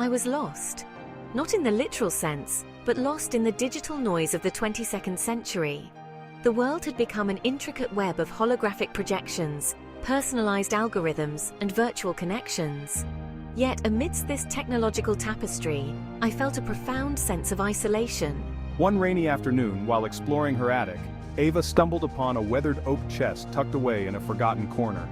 I was lost. Not in the literal sense, but lost in the digital noise of the 22nd century. The world had become an intricate web of holographic projections, personalized algorithms, and virtual connections. Yet amidst this technological tapestry, I felt a profound sense of isolation. One rainy afternoon, while exploring her attic, Ava stumbled upon a weathered oak chest tucked away in a forgotten corner.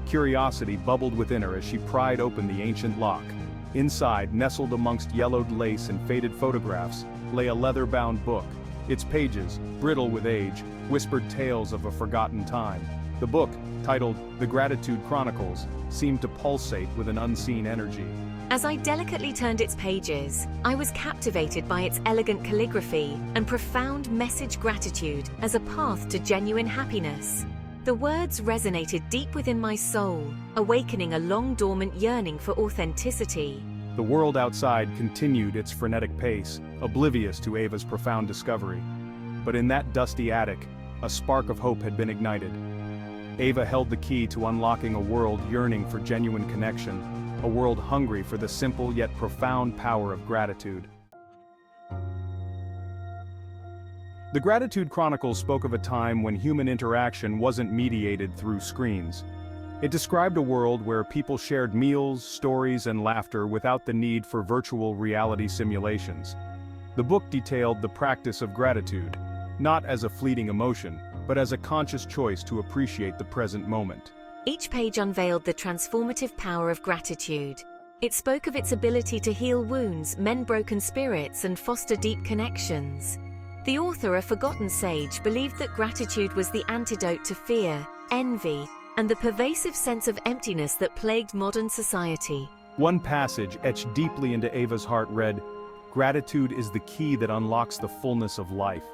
Curiosity bubbled within her as she pried open the ancient lock. Inside, nestled amongst yellowed lace and faded photographs, lay a leather-bound book. Its pages, brittle with age, whispered tales of a forgotten time. The book, titled The Gratitude Chronicles, seemed to pulsate with an unseen energy. As I delicately turned its pages, I was captivated by its elegant calligraphy and profound message gratitude as a path to genuine happiness. The words resonated deep within my soul, awakening a long-dormant yearning for authenticity. The world outside continued its frenetic pace, oblivious to Ava's profound discovery. But in that dusty attic, a spark of hope had been ignited. Ava held the key to unlocking a world yearning for genuine connection, a world hungry for the simple yet profound power of gratitude. The Gratitude Chronicles spoke of a time when human interaction wasn't mediated through screens. It described a world where people shared meals, stories, and laughter without the need for virtual reality simulations. The book detailed the practice of gratitude, not as a fleeting emotion, but as a conscious choice to appreciate the present moment. Each page unveiled the transformative power of gratitude. It spoke of its ability to heal wounds, mend broken spirits, and foster deep connections. The author, a forgotten sage, believed that gratitude was the antidote to fear, envy, and the pervasive sense of emptiness that plagued modern society. One passage etched deeply into Ava's heart read, "Gratitude is the key that unlocks the fullness of life.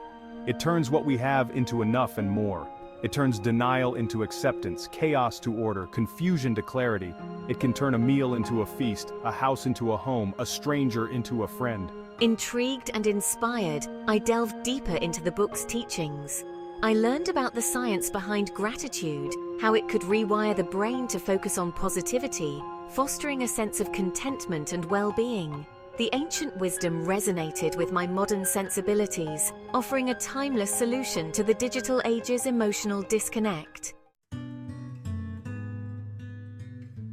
It turns what we have into enough and more. It turns denial into acceptance, chaos to order, confusion to clarity. It can turn a meal into a feast, a house into a home, a stranger into a friend." Intrigued and inspired, I delved deeper into the book's teachings. I learned about the science behind gratitude, how it could rewire the brain to focus on positivity, fostering a sense of contentment and well-being. The ancient wisdom resonated with my modern sensibilities, offering a timeless solution to the digital age's emotional disconnect.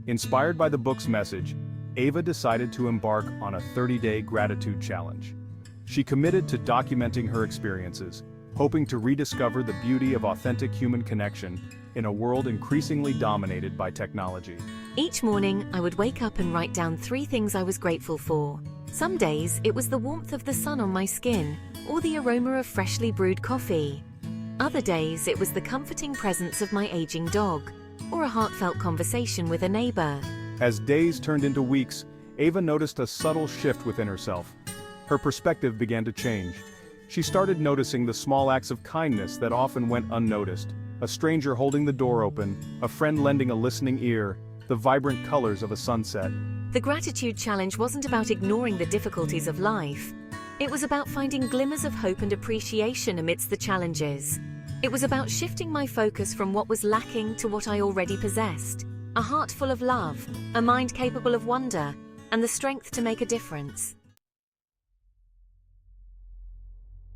Inspired by the book's message, Ava decided to embark on a 30-day gratitude challenge. She committed to documenting her experiences, hoping to rediscover the beauty of authentic human connection in a world increasingly dominated by technology. Each morning, I would wake up and write down 3 things I was grateful for. Some days, it was the warmth of the sun on my skin, or the aroma of freshly brewed coffee. Other days, it was the comforting presence of my aging dog, or a heartfelt conversation with a neighbor. As days turned into weeks, Ava noticed a subtle shift within herself. Her perspective began to change. She started noticing the small acts of kindness that often went unnoticed. A stranger holding the door open, a friend lending a listening ear, the vibrant colors of a sunset. The Gratitude Challenge wasn't about ignoring the difficulties of life. It was about finding glimmers of hope and appreciation amidst the challenges. It was about shifting my focus from what was lacking to what I already possessed. A heart full of love, a mind capable of wonder, and the strength to make a difference.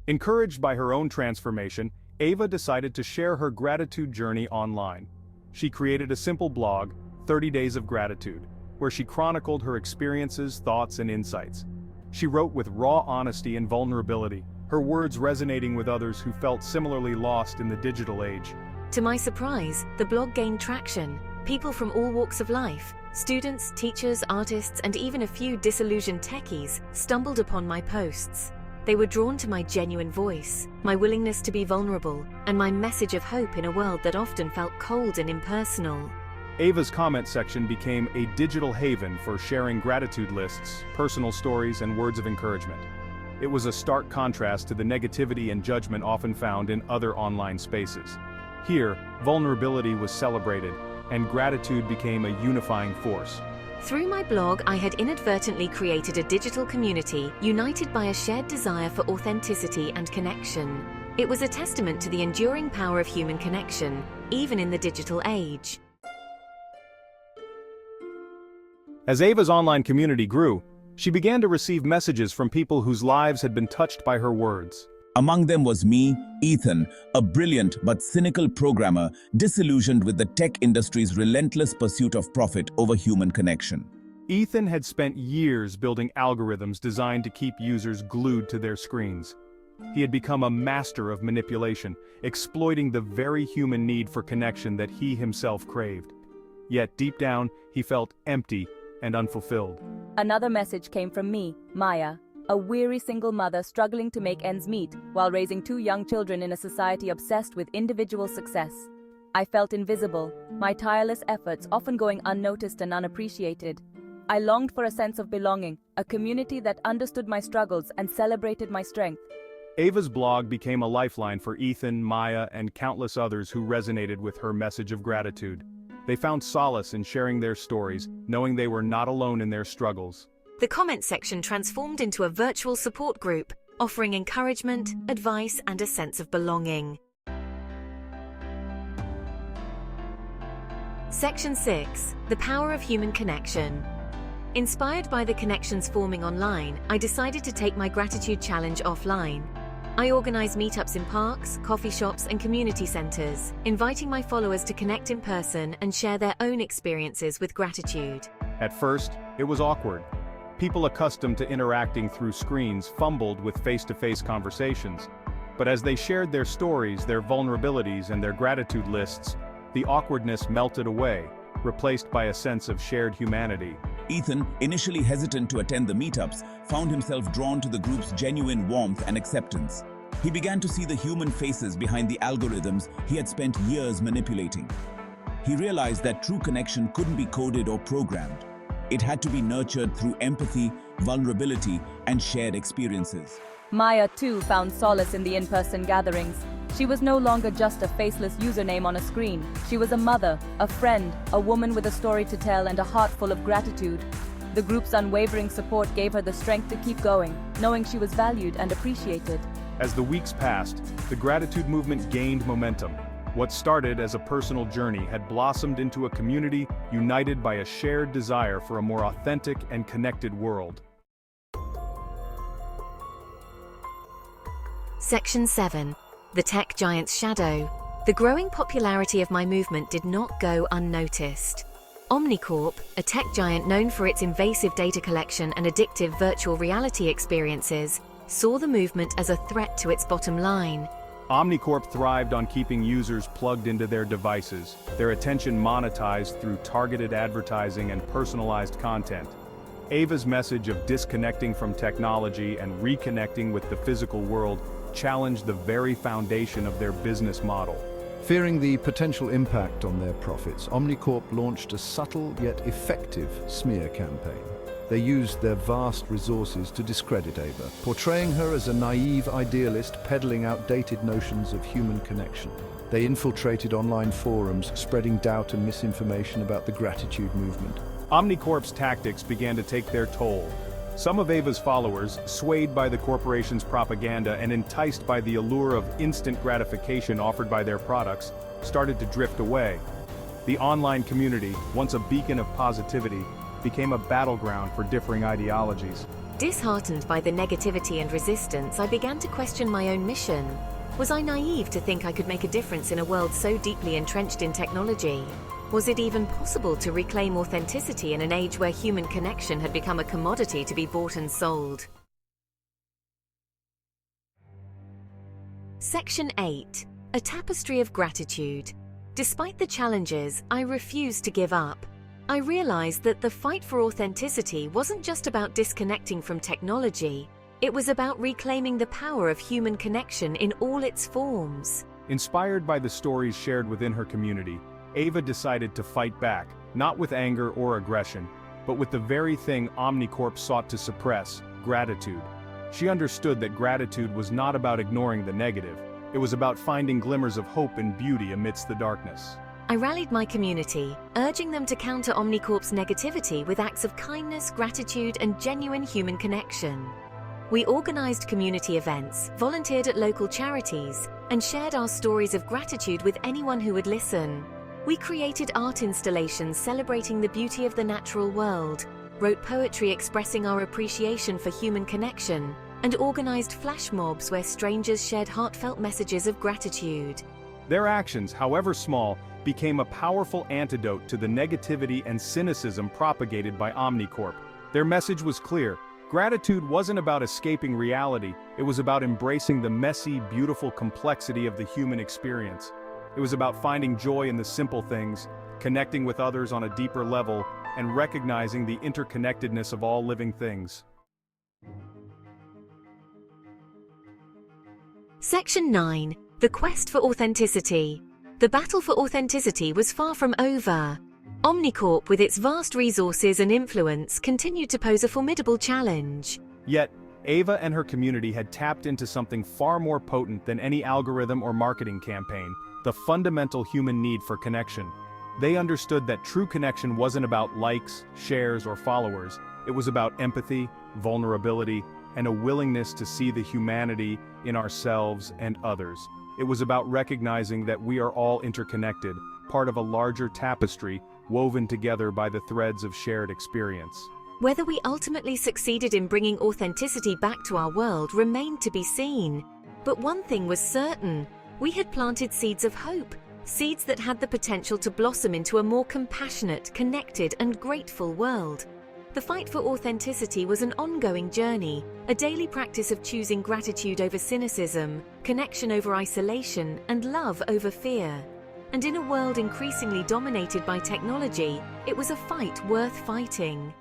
Encouraged by her own transformation, Ava decided to share her gratitude journey online. She created a simple blog, 30 Days of Gratitude, where she chronicled her experiences, thoughts, and insights. She wrote with raw honesty and vulnerability, her words resonating with others who felt similarly lost in the digital age. To my surprise, the blog gained traction. People from all walks of life, students, teachers, artists, and even a few disillusioned techies, stumbled upon my posts. They were drawn to my genuine voice, my willingness to be vulnerable, and my message of hope in a world that often felt cold and impersonal. Ava's comment section became a digital haven for sharing gratitude lists, personal stories, and words of encouragement. It was a stark contrast to the negativity and judgment often found in other online spaces. Here, vulnerability was celebrated, and gratitude became a unifying force. Through my blog, I had inadvertently created a digital community united by a shared desire for authenticity and connection. It was a testament to the enduring power of human connection, even in the digital age. As Ava's online community grew, She began to receive messages from people whose lives had been touched by her words. Among them was me, Ethan, a brilliant but cynical programmer disillusioned with the tech industry's relentless pursuit of profit over human connection. Ethan had spent years building algorithms designed to keep users glued to their screens. He had become a master of manipulation, exploiting the very human need for connection that he himself craved. Yet deep down, he felt empty and unfulfilled. Another message came from me, Maya, a weary single mother struggling to make ends meet while raising 2 young children in a society obsessed with individual success. I felt invisible, my tireless efforts often going unnoticed and unappreciated. I longed for a sense of belonging, a community that understood my struggles and celebrated my strength. Ava's blog became a lifeline for Ethan, Maya, and countless others who resonated with her message of gratitude. They found solace in sharing their stories, knowing they were not alone in their struggles. The comment section transformed into a virtual support group, offering encouragement, advice, and a sense of belonging. Section 6. The Power of Human Connection. Inspired by the connections forming online, I decided to take my gratitude challenge offline. I organize meetups in parks, coffee shops, and community centers, inviting my followers to connect in person and share their own experiences with gratitude. At first, it was awkward. People accustomed to interacting through screens fumbled with face-to-face conversations. But as they shared their stories, their vulnerabilities, and their gratitude lists, the awkwardness melted away, replaced by a sense of shared humanity. Ethan, initially hesitant to attend the meetups, found himself drawn to the group's genuine warmth and acceptance. He began to see the human faces behind the algorithms he had spent years manipulating. He realized that true connection couldn't be coded or programmed. It had to be nurtured through empathy, vulnerability, and shared experiences. Maya, too, found solace in the in-person gatherings. She was no longer just a faceless username on a screen. She was a mother, a friend, a woman with a story to tell and a heart full of gratitude. The group's unwavering support gave her the strength to keep going, knowing she was valued and appreciated. As the weeks passed, the gratitude movement gained momentum. What started as a personal journey had blossomed into a community united by a shared desire for a more authentic and connected world. Section 7. The Tech Giant's Shadow. The growing popularity of my movement did not go unnoticed. Omnicorp, a tech giant known for its invasive data collection and addictive virtual reality experiences, saw the movement as a threat to its bottom line. Omnicorp thrived on keeping users plugged into their devices, their attention monetized through targeted advertising and personalized content. Ava's message of disconnecting from technology and reconnecting with the physical world challenged the very foundation of their business model. Fearing the potential impact on their profits, Omnicorp launched a subtle yet effective smear campaign. They used their vast resources to discredit Ava, portraying her as a naive idealist peddling outdated notions of human connection. They infiltrated online forums, spreading doubt and misinformation about the gratitude movement. Omnicorp's tactics began to take their toll. Some of Ava's followers, swayed by the corporation's propaganda and enticed by the allure of instant gratification offered by their products, started to drift away. The online community, once a beacon of positivity, became a battleground for differing ideologies. Disheartened by the negativity and resistance, I began to question my own mission. Was I naive to think I could make a difference in a world so deeply entrenched in technology? Was it even possible to reclaim authenticity in an age where human connection had become a commodity to be bought and sold? Section 8. A Tapestry of Gratitude. Despite the challenges, I refused to give up. I realized that the fight for authenticity wasn't just about disconnecting from technology. It was about reclaiming the power of human connection in all its forms. Inspired by the stories shared within her community, Ava decided to fight back, not with anger or aggression, but with the very thing Omnicorp sought to suppress: gratitude. She understood that gratitude was not about ignoring the negative. It was about finding glimmers of hope and beauty amidst the darkness. I rallied my community, urging them to counter Omnicorp's negativity with acts of kindness, gratitude, and genuine human connection. We organized community events, volunteered at local charities, and shared our stories of gratitude with anyone who would listen. We created art installations celebrating the beauty of the natural world, wrote poetry expressing our appreciation for human connection, and organized flash mobs where strangers shared heartfelt messages of gratitude. Their actions, however small, became a powerful antidote to the negativity and cynicism propagated by Omnicorp. Their message was clear. Gratitude wasn't about escaping reality, it was about embracing the messy, beautiful complexity of the human experience. It was about finding joy in the simple things, connecting with others on a deeper level, and recognizing the interconnectedness of all living things. Section 9. The Quest for Authenticity. The battle for authenticity was far from over. Omnicorp, with its vast resources and influence, continued to pose a formidable challenge. Yet, Ava and her community had tapped into something far more potent than any algorithm or marketing campaign: the fundamental human need for connection. They understood that true connection wasn't about likes, shares, or followers. It was about empathy, vulnerability, and a willingness to see the humanity in ourselves and others. It was about recognizing that we are all interconnected, part of a larger tapestry woven together by the threads of shared experience. Whether we ultimately succeeded in bringing authenticity back to our world remained to be seen. But one thing was certain: we had planted seeds of hope, seeds that had the potential to blossom into a more compassionate, connected, and grateful world. The fight for authenticity was an ongoing journey, a daily practice of choosing gratitude over cynicism, connection over isolation, and love over fear. And in a world increasingly dominated by technology, it was a fight worth fighting.